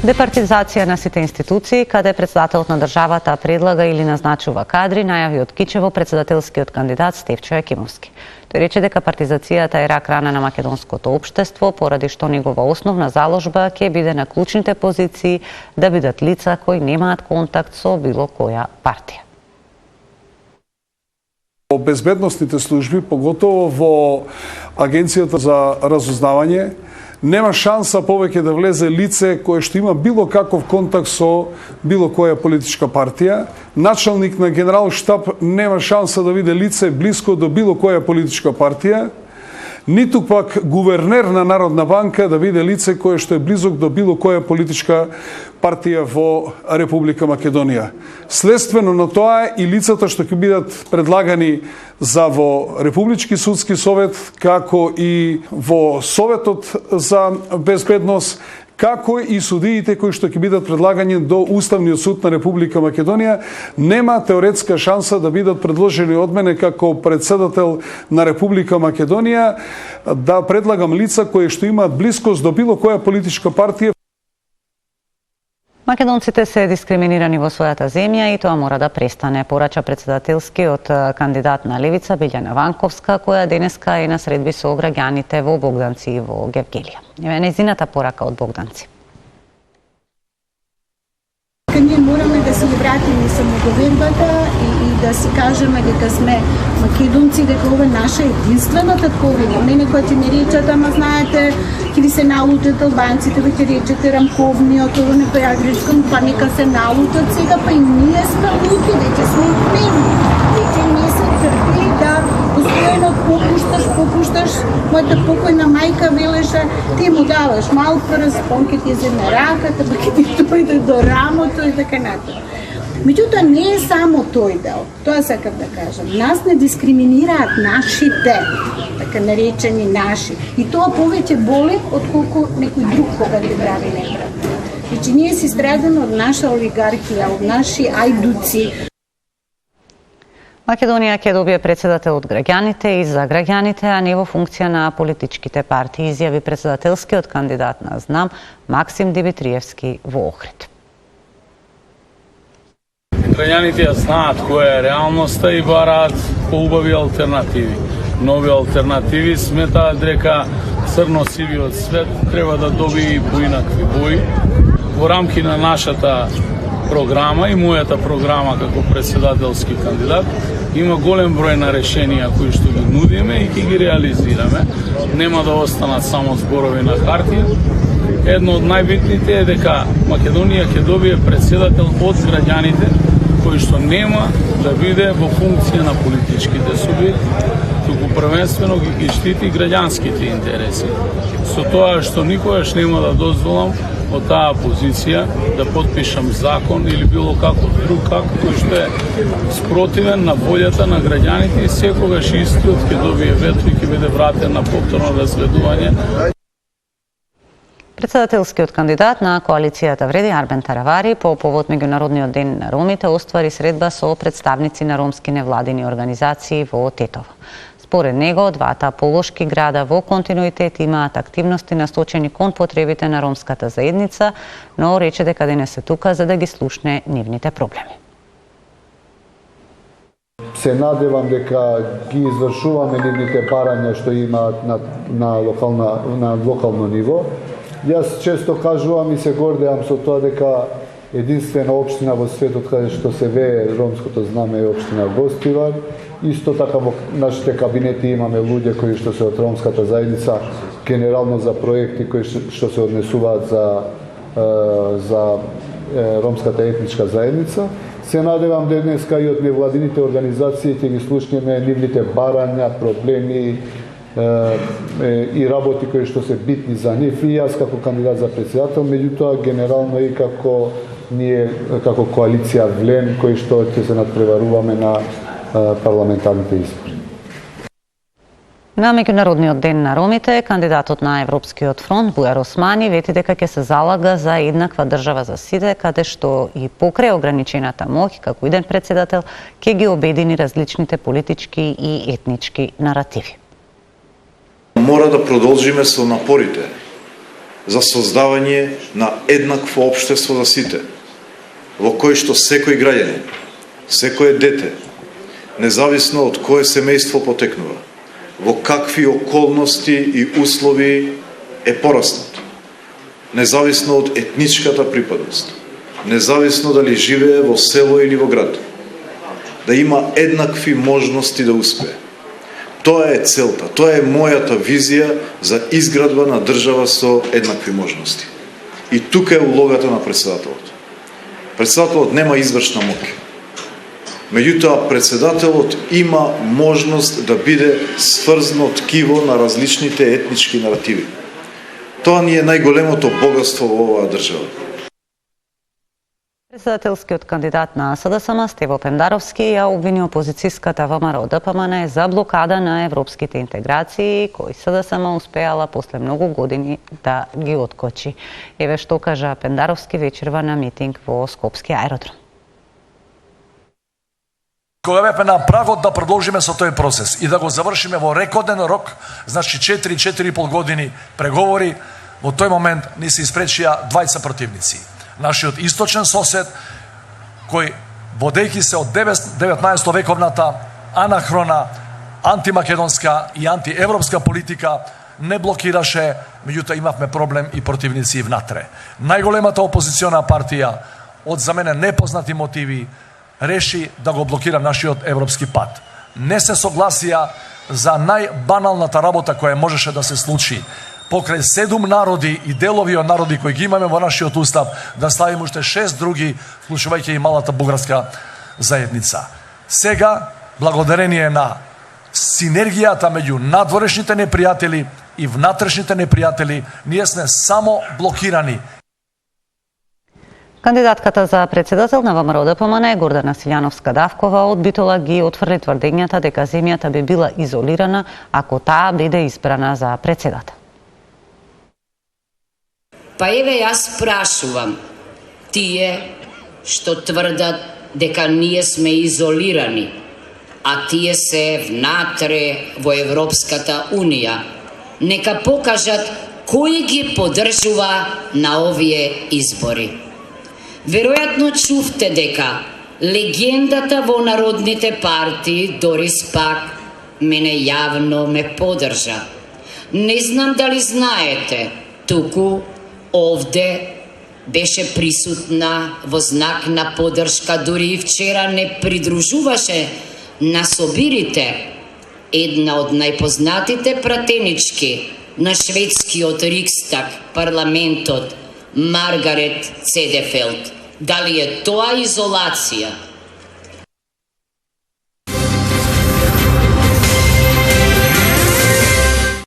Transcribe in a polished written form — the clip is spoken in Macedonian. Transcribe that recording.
Департизација на сите институции, каде председателот на државата предлага или назначува кадри, најави од Кичево председателскиот кандидат Стефчо Јакимовски. Тој рече дека партизацијата е рак рана на македонското општество, поради што негова основна заложба ќе биде на клучните позиции да бидат лица кои немаат контакт со било која партија. Во безбедносните служби, поготово во Агенцијата за разузнавање, нема шанса повеќе да влезе лице кое што има било каков контакт со било која политичка партија. Началник на генерал штаб нема шанса да биде лице блиско до било која политичка партија. Ниту пак гувернер на Народна банка да биде лице кое што е близок до било која политичка партија во Република Македонија. Следствено на тоа и лицата што ќе бидат предлагани за во Републички судски совет, како и во Советот за безбедност, како и судиите кои што ќе бидат предлагани до Уставниот суд на Република Македонија, нема теоретска шанса да бидат предложени од мене како председател на Република Македонија да предлагам лица кои што имаат блискост до било која политичка партија. Македонците се дискриминирани во својата земја и тоа мора да престане, порача председателскиот кандидат на Левица Билјана Ванковска, која денеска е на средби со граѓаните во Богданци и во Гевгелија. Еве нејзината порака од Богданци. Ние мораме да се вратиме самодовербата и да си кажеме дека сме македонци, дека ова е наша единствена татковина. Мене кои ти не речат, ама знаете, ќе ви се наутат албанците, ви ќе речете рамковниот, ова не па јагрискам, па нека се наутат сега, па и ние сме лути, веќе сме премни. Веќе не се трпи да постојано попушташ, мојата покојна мајка велеше, ти му даваш мал прс, он ќе ти земе раката, па ќе ти дојде до рамото и така натаму. Меѓутоа не е само тој дел, тоа сакам да кажам. Нас не дискриминираат нашите, така наречени наши. И тоа повеќе боли отколку некој друг кога ти прави неправда. Значи ние си страдаме од наша олигархија, од наши ајдуци. Македонија ќе добие председател од граѓаните и за граѓаните, а не во функција на политичките партии, изјави председателскиот кандидат на ЗНАМ Максим Димитриевски во Охрид. Граѓаните ја знаат која е реалноста и бараат поубави алтернативи. Нови алтернативи сметаат дека црно-сивиот свет треба да добие поинакви бои. Во рамки на нашата програма и мојата програма како председателски кандидат има голем број на решенија кои што ги нудиме и ќе ги реализираме. Нема да останат само зборови на хартија. Едно од најбитните е дека Македонија ќе добие председател од граѓаните кој што нема да биде во функција на политичките субјекти, туку првенствено ги штити граѓанските интереси. Со тоа што никогаш нема да дозволам од таа позиција да потпишам закон или било каков друг акт кој што е спротивен на волјата на граѓаните и секогаш истиот ќе добие вето и ќе биде вратен на повторно разгледување. Председателскиот кандидат на коалицијата Вреди Арбен Таравари по повод меѓународниот ден на ромите оствари средба со представници на ромски невладини организации во Тетово. Според него, двата полошки града во континуитет имаат активности насочени кон потребите на ромската заедница, но рече дека денес е тука за да ги слушне нивните проблеми. Се надевам дека ги извршуваме нивните барања што имаат на локално ниво. Јас често кажувам и се гордеам со тоа дека единствена општина во светот каде што се вее ромското знаме е општина Гостивар. Исто така во нашите кабинети имаме луѓе кои што се од ромската заедница, генерално за проекти кои што се однесуваат за ромската етничка заедница. Се надевам денеска и од невладините организации ќе ги слушнеме нивните барања, проблеми и работи кои што се битни за нив и јас како кандидат за председател, меѓутоа генерално и како ние како коалиција ВЛЕМ кои што ќе се надпреваруваме на парламентарните избори. На меѓународниот ден на ромите, кандидатот на Европскиот фронт Бујар Османи вети дека ќе се залага за еднаква држава за сите, каде што и покрај ограничената моќ, како иден председател, ќе ги обедини различните политички и етнички наративи. Мора да продолжиме со напорите за создавање на еднакво општество за сите, во кој што секој граѓанин, секое дете, независно од кое семејство потекнува, во какви околности и услови е пораснат, независно од етничката припадност, независно дали живее во село или во град, да има еднакви можности да успее. Тоа е целта, тоа е мојата визија за изградба на држава со еднакви можности. И тука е улогата на председателот. Председателот нема извршна моќ. Меѓутоа, председателот има можност да биде сврзано ткиво на различните етнички наративи. Тоа ни е најголемото богатство во оваа држава. Председателскиот кандидат на СДСМ Стево Пендаровски ја обвини опозицијската ВМРО-ДПМН за блокада на европските интеграции, кои СДСМ успеала после многу години да ги откочи. Еве што кажа Пендаровски вечерва на митинг во Скопски аеродром. Кога бевме на прагот да продолжиме со тој процес и да го завршиме во рекорден рок, значи 4,5 години преговори, во тој момент ни се испречија двајца противници. Нашиот источен сосед, кој, водејќи се од 19 вековната анахрона, антимакедонска и антиевропска политика, не блокираше, меѓутоа имавме проблем и противници внатре. Најголемата опозициона партија, од за мене непознати мотиви, реши да го блокира нашиот европски пат. Не се согласија за најбаналната работа која можеше да се случи. Покрај 7 народи и делови од народи кои ги имаме во нашиот устав, да ставиме уште 6 други, вклучувајќи и малата бугарска заедница. Сега, благодарение на синергијата меѓу надворешните непријатели и внатрешните непријатели, ние сме само блокирани. Кандидатката за председател на ВМРО-ДПМН Гордана Силјановска-Давкова од Битола ги отфрли тврдењата дека земјата би била изолирана ако таа биде избрана за председател. Па еве јас прашувам, тие што тврдат дека ние сме изолирани, а тие се внатре во Европската Унија, нека покажат кој ги поддржува на овие избори. Веројатно чувте дека легендата во народните партии Дорис Пак мене јавно ме поддржа. Не знам дали знаете, туку овде беше присутна во знак на поддршка, дури и вчера не придружуваше на собирите една од најпознатите пратенички на шведскиот Рикстаг, парламентот, Маргарет Цедефелд. Дали е тоа изолација?